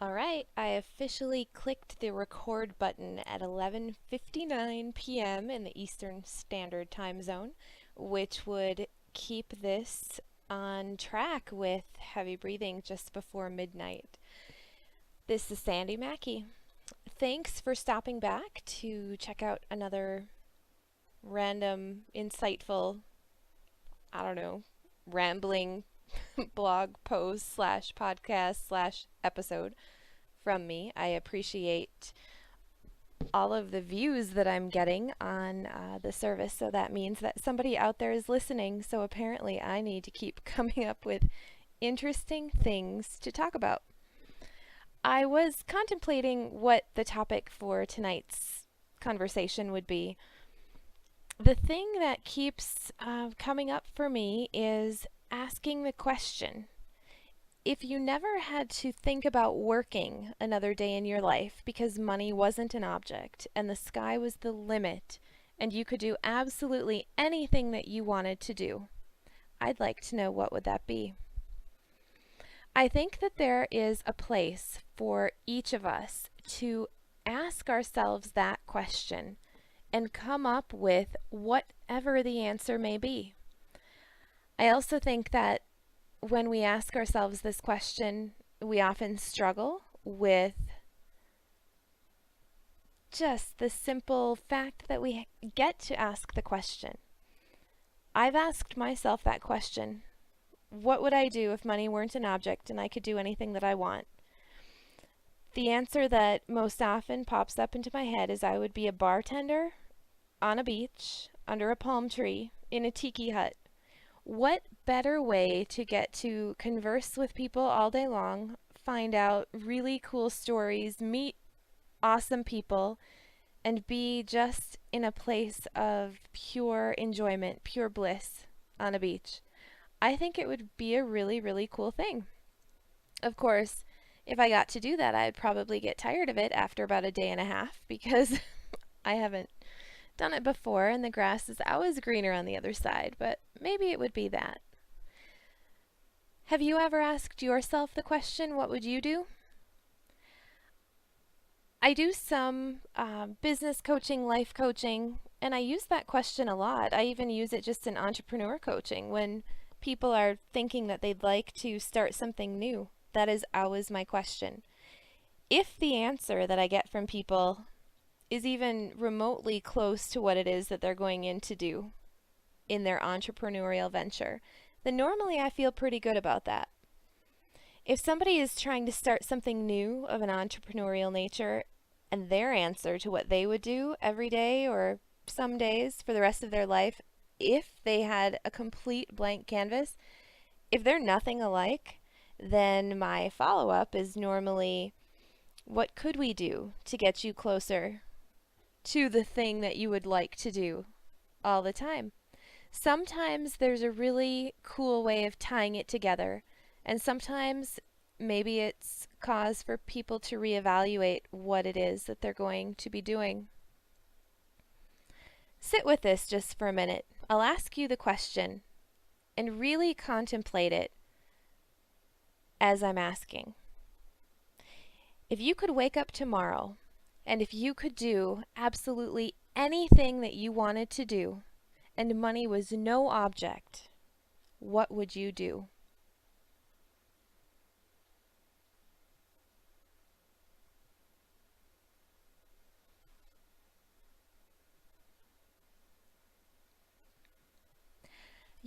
All right, I officially clicked the record button at 11:59 p.m. in the Eastern Standard Time Zone, which would keep this on track with heavy breathing just before midnight. This is Sandi Maki. Thanks for stopping back to check out another random, insightful, I don't know, rambling blog post slash podcast slash episode from me. I appreciate all of the views that I'm getting on the service. So that means that somebody out there is listening. So apparently, I need to keep coming up with interesting things to talk about. I was contemplating what the topic for tonight's conversation would be. The thing that keeps coming up for me is asking the question, if you never had to think about working another day in your life because money wasn't an object and the sky was the limit and you could do absolutely anything that you wanted to do, I'd like to know, what would that be? I think that there is a place for each of us to ask ourselves that question and come up with whatever the answer may be. I also think that when we ask ourselves this question, we often struggle with just the simple fact that we get to ask the question. I've asked myself that question. What would I do if money weren't an object and I could do anything that I want? The answer that most often pops up into my head is I would be a bartender on a beach, under a palm tree, in a tiki hut. What better way to get to converse with people all day long, find out really cool stories, meet awesome people, and be just in a place of pure enjoyment, pure bliss on a beach? I think it would be a really, really cool thing. Of course, if I got to do that, I'd probably get tired of it after about a day and a half because I haven't done it before and the grass is always greener on the other side, but maybe it would be that. Have you ever asked yourself the question, what would you do? I do some business coaching, life coaching, and I use that question a lot. I even use it just in entrepreneur coaching when people are thinking that they'd like to start something new. That is always my question. If the answer that I get from people is even remotely close to what it is that they're going in to do in their entrepreneurial venture, then normally I feel pretty good about that. If somebody is trying to start something new of an entrepreneurial nature and their answer to what they would do every day or some days for the rest of their life, if they had a complete blank canvas, if they're nothing alike, then my follow-up is normally, what could we do to get you closer to the thing that you would like to do all the time? Sometimes there's a really cool way of tying it together, and sometimes maybe it's cause for people to reevaluate what it is that they're going to be doing. Sit with this just for a minute. I'll ask you the question and really contemplate it as I'm asking. If you could wake up tomorrow and if you could do absolutely anything that you wanted to do and money was no object, what would you do?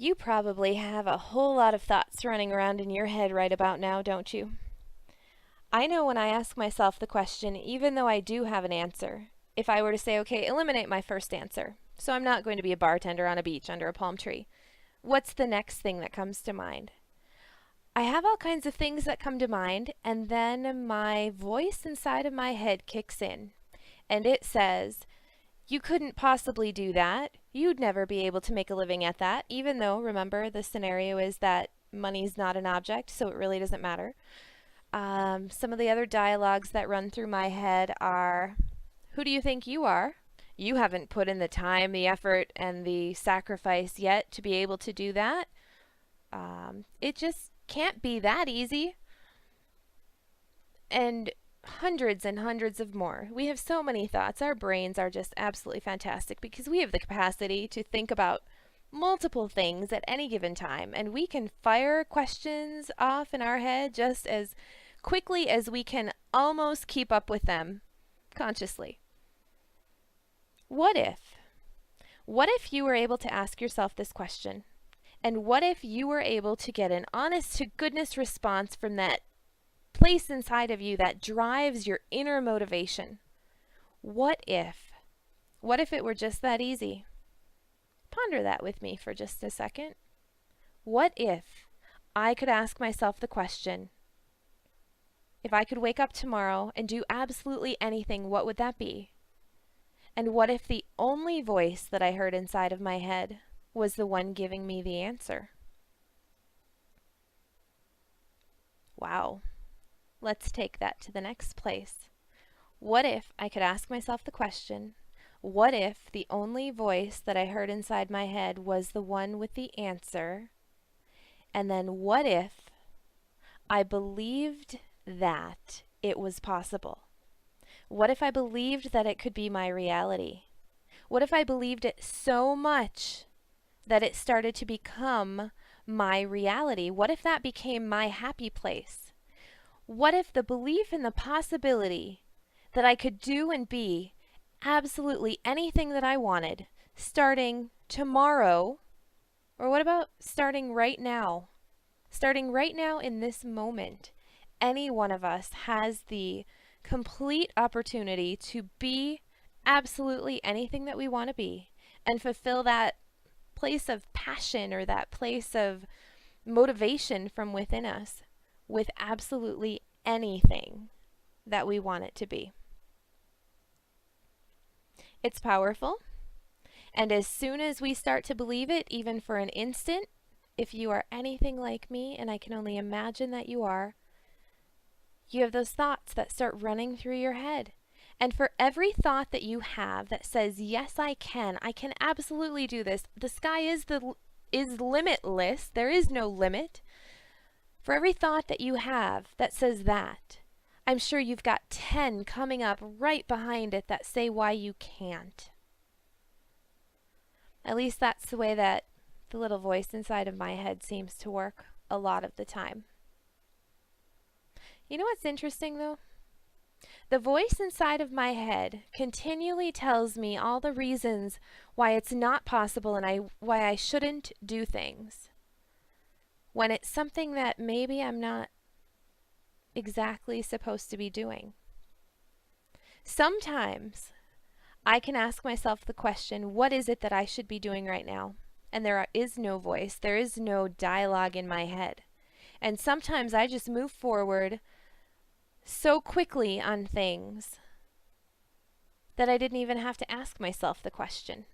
You probably have a whole lot of thoughts running around in your head right about now, don't you? I know when I ask myself the question, even though I do have an answer, if I were to say, okay, eliminate my first answer, so I'm not going to be a bartender on a beach under a palm tree, what's the next thing that comes to mind? I have all kinds of things that come to mind, and then my voice inside of my head kicks in, and it says, you couldn't possibly do that. You'd never be able to make a living at that, even though, remember, the scenario is that money's not an object, so it really doesn't matter. Some of the other dialogues that run through my head are, who do you think you are? You haven't put in the time, the effort, and the sacrifice yet to be able to do that. It just can't be that easy. and hundreds and hundreds of more. We have so many thoughts. Our brains are just absolutely fantastic because we have the capacity to think about multiple things at any given time, and we can fire questions off in our head just as quickly as we can almost keep up with them consciously. What if? What if you were able to ask yourself this question? And what if you were able to get an honest to goodness response from that place inside of you that drives your inner motivation? What if? What if it were just that easy? Ponder that with me for just a second. What if I could ask myself the question, if I could wake up tomorrow and do absolutely anything, what would that be? And what if the only voice that I heard inside of my head was the one giving me the answer? Wow. Let's take that to the next place. What if I could ask myself the question, what if the only voice that I heard inside my head was the one with the answer? And then what if I believed that it was possible? What if I believed that it could be my reality? What if I believed it so much that it started to become my reality? What if that became my happy place? What if the belief in the possibility that I could do and be absolutely anything that I wanted, starting tomorrow, or what about starting right now? Starting right now in this moment, any one of us has the complete opportunity to be absolutely anything that we want to be and fulfill that place of passion or that place of motivation from within us with absolutely anything that we want it to be. It's powerful, and as soon as we start to believe it, even for an instant, if you are anything like me, and I can only imagine that you are, you have those thoughts that start running through your head. And for every thought that you have that says, yes, I can absolutely do this, the sky is limitless, there is no limit. For every thought that you have that says that, I'm sure you've got 10 coming up right behind it that say why you can't. At least that's the way that the little voice inside of my head seems to work a lot of the time. You know what's interesting though? The voice inside of my head continually tells me all the reasons why it's not possible and why I shouldn't do things, when it's something that maybe I'm not exactly supposed to be doing. Sometimes I can ask myself the question, what is it that I should be doing right now? And there is no voice, there is no dialogue in my head. And sometimes I just move forward so quickly on things that I didn't even have to ask myself the question.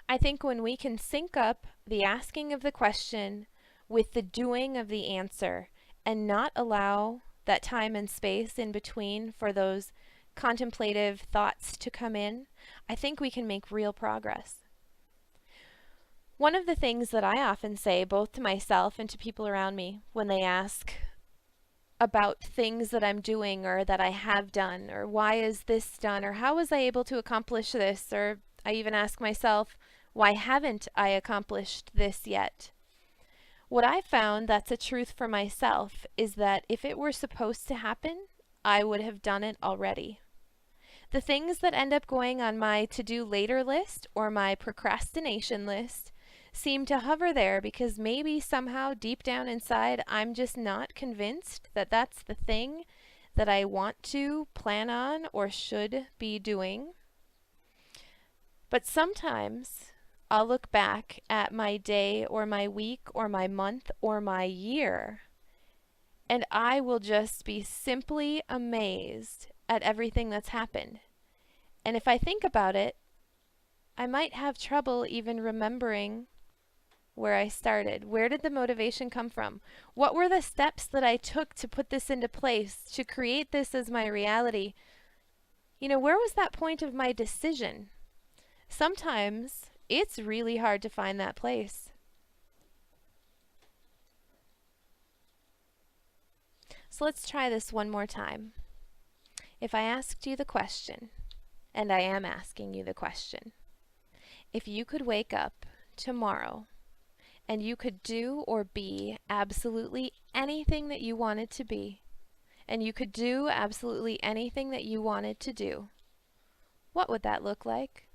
I think when we can sync up the asking of the question with the doing of the answer and not allow that time and space in between for those contemplative thoughts to come in, I think we can make real progress. One of the things that I often say, both to myself and to people around me, when they ask about things that I'm doing or that I have done, or why is this done, or how was I able to accomplish this, or I even ask myself, why haven't I accomplished this yet? What I found that's a truth for myself is that if it were supposed to happen, I would have done it already. The things that end up going on my to-do later list or my procrastination list seem to hover there because maybe somehow deep down inside I'm just not convinced that that's the thing that I want to plan on or should be doing. But sometimes I'll look back at my day or my week or my month or my year, and I will just be simply amazed at everything that's happened. And if I think about it, I might have trouble even remembering where I started. Where did the motivation come from? What were the steps that I took to put this into place, to create this as my reality? You know, where was that point of my decision? Sometimes it's really hard to find that place. So So let's try this one more time. If I asked you the question, and I am asking you the question, if you could wake up tomorrow and you could do or be absolutely anything that you wanted to be, and you could do absolutely anything that you wanted to do, what would that look like?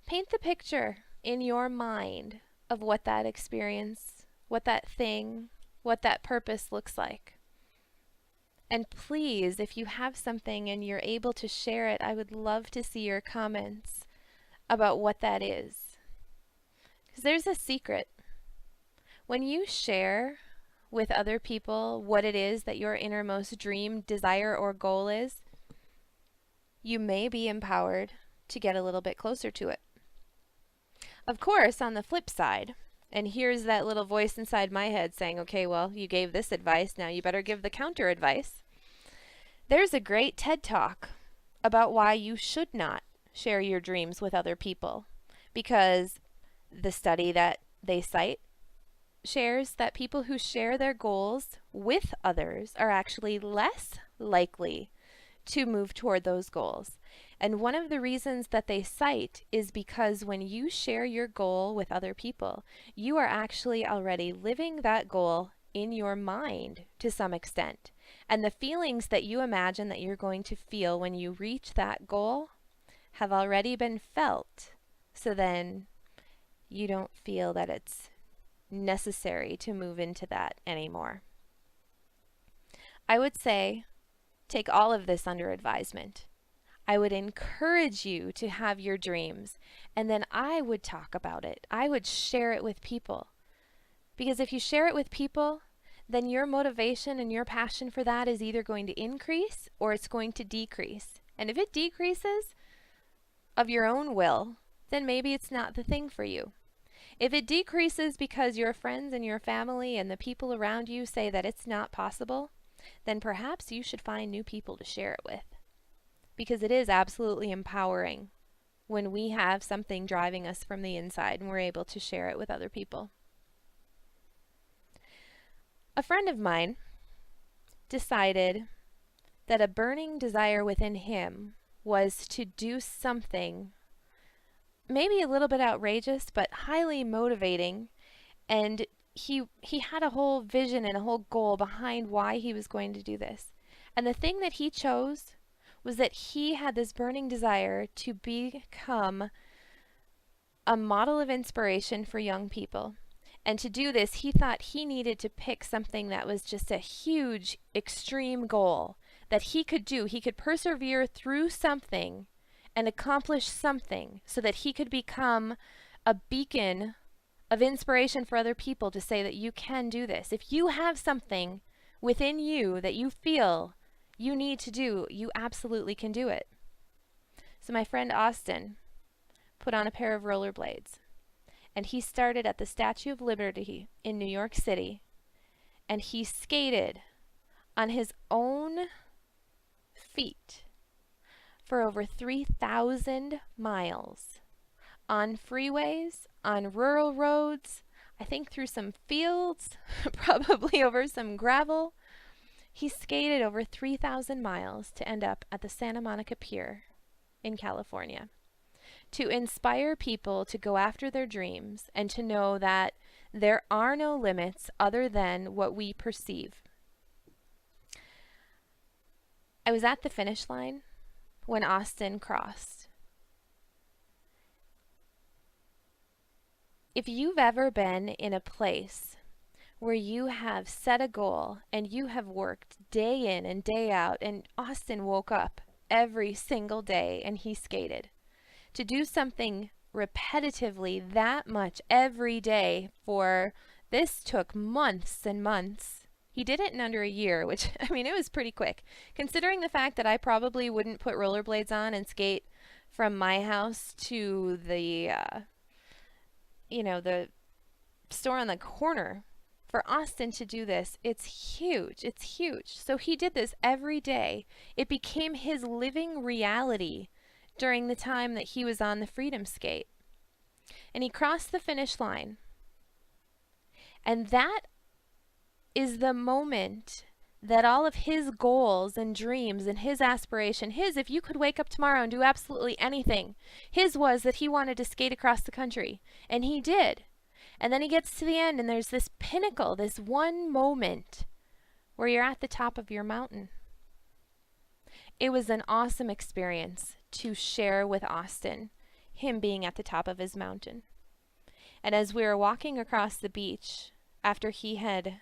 Paint the picture in your mind of what that experience, what that thing, what that purpose looks like. And please, if you have something and you're able to share it, I would love to see your comments about what that is. Because there's a secret. When you share with other people what it is that your innermost dream, desire, or goal is, you may be empowered to get a little bit closer to it. Of course, on the flip side, and here's that little voice inside my head saying, okay, well, you gave this advice, now you better give the counter advice. There's a great TED Talk about why you should not share your dreams with other people, because the study that they cite shares that people who share their goals with others are actually less likely to move toward those goals. And one of the reasons that they cite is because when you share your goal with other people, you are actually already living that goal in your mind to some extent. And the feelings that you imagine that you're going to feel when you reach that goal have already been felt. So then you don't feel that it's necessary to move into that anymore. I would say take all of this under advisement. I would encourage you to have your dreams, and then I would talk about it. I would share it with people. Because if you share it with people, then your motivation and your passion for that is either going to increase or it's going to decrease. And if it decreases of your own will, then maybe it's not the thing for you. If it decreases because your friends and your family and the people around you say that it's not possible, then perhaps you should find new people to share it with. Because it is absolutely empowering when we have something driving us from the inside and we're able to share it with other people. A friend of mine decided that a burning desire within him was to do something maybe a little bit outrageous, but highly motivating, and he had a whole vision and a whole goal behind why he was going to do this. And the thing that he chose was that he had this burning desire to become a model of inspiration for young people. And to do this, he thought he needed to pick something that was just a huge, extreme goal that he could do. He could persevere through something and accomplish something so that he could become a beacon of inspiration for other people to say that you can do this. If you have something within you that you feel you need to do, you absolutely can do it. So my friend Austin put on a pair of rollerblades, and he started at the Statue of Liberty in New York City, and he skated on his own feet for over 3,000 miles on freeways, on rural roads, I think through some fields, probably over some gravel. He skated over 3,000 miles to end up at the Santa Monica Pier in California to inspire people to go after their dreams and to know that there are no limits other than what we perceive. I was at the finish line when Austin crossed. If you've ever been in a place where you have set a goal and you have worked day in and day out, and Austin woke up every single day and he skated, to do something repetitively that much every day for, this took months and months. He did it in under a year, which, I mean, it was pretty quick. Considering the fact that I probably wouldn't put rollerblades on and skate from my house to the, the store on the corner. For Austin to do this, it's huge. It's huge. So he did this every day. It became his living reality during the time that he was on the Freedom Skate. And he crossed the finish line. And that is the moment that all of his goals and dreams and his aspiration, if you could wake up tomorrow and do absolutely anything, his was that he wanted to skate across the country. And he did. And then he gets to the end and there's this pinnacle, this one moment where you're at the top of your mountain. It was an awesome experience to share with Austin, him being at the top of his mountain. And as we were walking across the beach after he had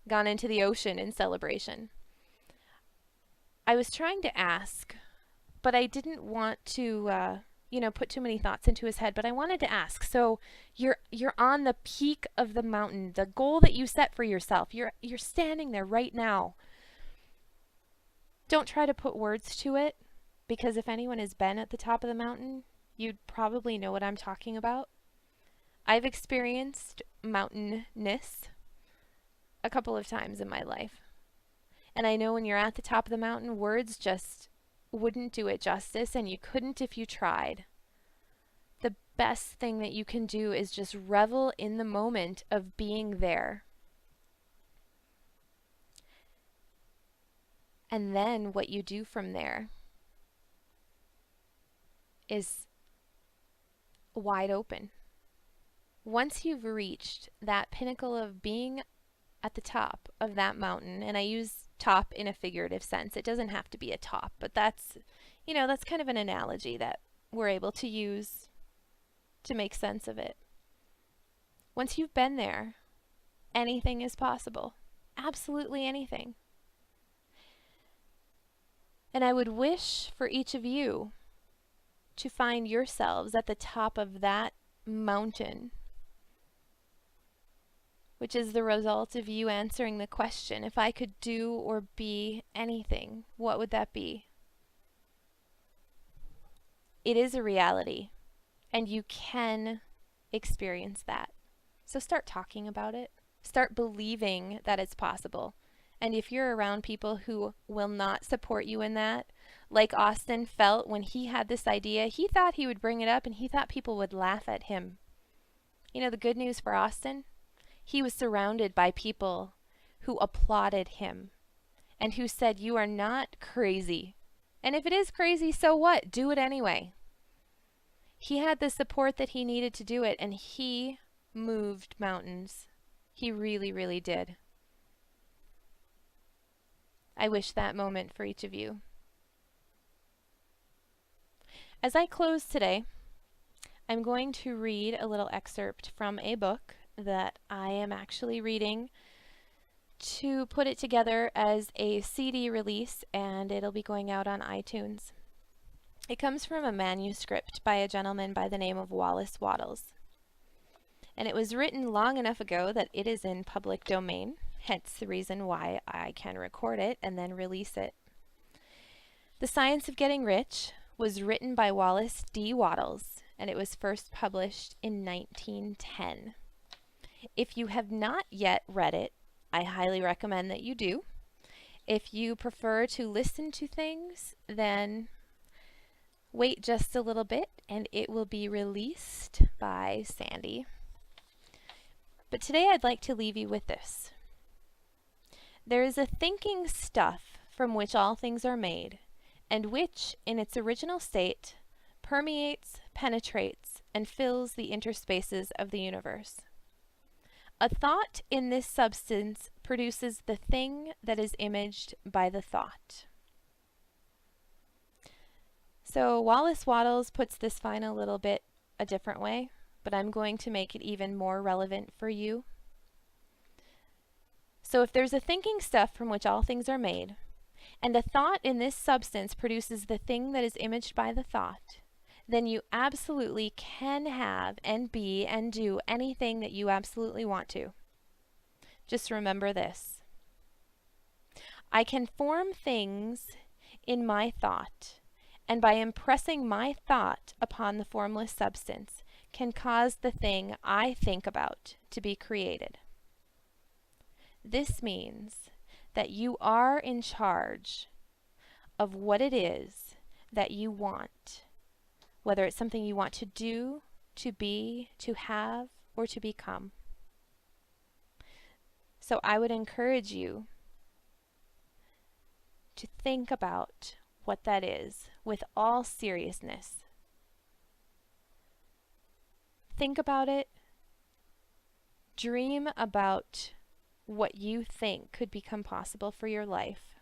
gone into the ocean in celebration, I was trying to ask, but I didn't want to, put too many thoughts into his head, but I wanted to ask. So you're on the peak of the mountain, the goal that you set for yourself. You're standing there right now. Don't try to put words to it, because if anyone has been at the top of the mountain, you'd probably know what I'm talking about. I've experienced mountainness a couple of times in my life. And I know when you're at the top of the mountain, words just wouldn't do it justice, and you couldn't if you tried. The best thing that you can do is just revel in the moment of being there. And then what you do from there is wide open. Once you've reached that pinnacle of being at the top of that mountain, and I use top in a figurative sense, it doesn't have to be a top, but that's kind of an analogy that we're able to use to make sense of it. Once you've been there, anything is possible. Absolutely anything. And I would wish for each of you to find yourselves at the top of that mountain, which is the result of you answering the question, if I could do or be anything, what would that be? It is a reality, and you can experience that. So start talking about it. Start believing that it's possible. And if you're around people who will not support you in that, like Austin felt when he had this idea, he thought he would bring it up and he thought people would laugh at him. The good news for Austin? He was surrounded by people who applauded him and who said, you are not crazy. And if it is crazy, so what? Do it anyway. He had the support that he needed to do it, and he moved mountains. He really, really did. I wish that moment for each of you. As I close today, I'm going to read a little excerpt from a book that I am actually reading to put it together as a CD release, and it'll be going out on iTunes. It comes from a manuscript by a gentleman by the name of Wallace Wattles. And it was written long enough ago that it is in public domain, hence the reason why I can record it and then release it. The Science of Getting Rich was written by Wallace D. Wattles, and it was first published in 1910. If you have not yet read it, I highly recommend that you do. If you prefer to listen to things, then wait just a little bit and it will be released by Sandi. But today I'd like to leave you with this. There is a thinking stuff from which all things are made, and which, in its original state, permeates, penetrates, and fills the interspaces of the universe. A thought in this substance produces the thing that is imaged by the thought. So Wallace Wattles puts this final little bit a different way, but I'm going to make it even more relevant for you. So if there's a thinking stuff from which all things are made, and a thought in this substance produces the thing that is imaged by the thought, then you absolutely can have and be and do anything that you absolutely want to. Just remember this. I can form things in my thought, and by impressing my thought upon the formless substance, can cause the thing I think about to be created. This means that you are in charge of what it is that you want, whether it's something you want to do, to be, to have, or to become. So I would encourage you to think about what that is with all seriousness. Think about it. Dream about what you think could become possible for your life.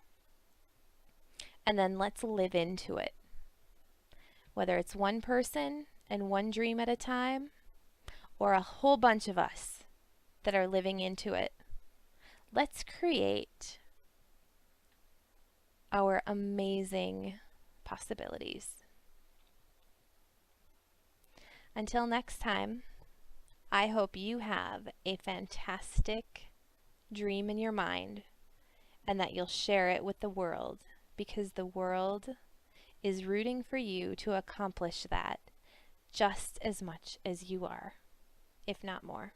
And then let's live into it. Whether it's one person and one dream at a time, or a whole bunch of us that are living into it. Let's create our amazing possibilities. Until next time, I hope you have a fantastic dream in your mind and that you'll share it with the world, because the world is rooting for you to accomplish that just as much as you are, if not more.